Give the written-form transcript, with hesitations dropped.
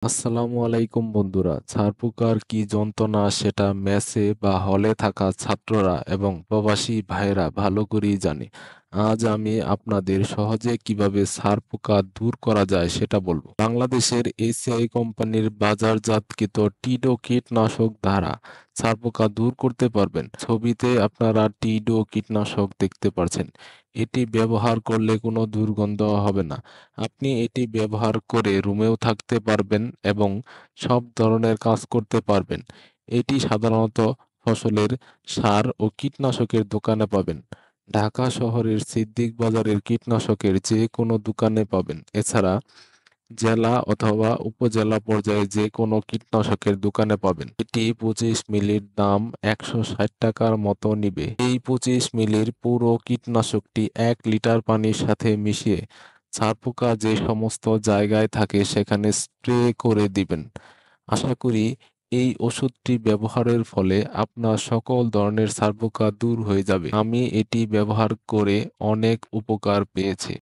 আসসালামু আলাইকুম বন্ধুরা। ছারপোকার কি যন্ত্রণা সেটা মেসে বা হলে থাকা ছাত্ররা এবং প্রবাসী ভাইয়েরা ভালো করেই জানে। আজ আমি আপনাদের সহজে কিভাবে ছারপোকা দূর করা যায় সেটা বলবো। বাংলাদেশের এসিআই কোম্পানির বাজারজাতকৃত টিডো কীটনাশক দ্বারা ছারপোকা দূর করতে পারবেন। ছবিতে আপনারা টিডো কীটনাশক দেখতে পাচ্ছেন। এটি ব্যবহার করলে কোনো দুর্গন্ধ হবে না। আপনি এটি ব্যবহার করে রুমেও থাকতে পারবেন এবং সব ধরনের কাজ করতে পারবেন। এটি সাধারণত ফসলের সার ও কীটনাশকের দোকানে পাবেন। ঢাকা শহরের সিদ্দিক বাজারের কীটনাশকের যে কোনো দোকানে পাবেন। এছাড়া জেলা অথবা উপজেলা পর্যায়ে যে কোনো কীটনাশকের দোকানে পাবেন। এটি 25 মিলির দাম 160 টাকার মতো নিবে। এই 25 মিলির পুরো কীটনাশকটি 1 লিটার পানির সাথে মিশিয়ে ছারপোকা যে সমস্ত জায়গায় থাকে সেখানে স্প্রে করে দিবেন। আশা করি এই ওষুধটি ব্যবহারের ফলে আপনার সকল ধরনের ছারপোকা দূর হয়ে যাবে। আমি এটি ব্যবহার করে অনেক উপকার পেয়েছি।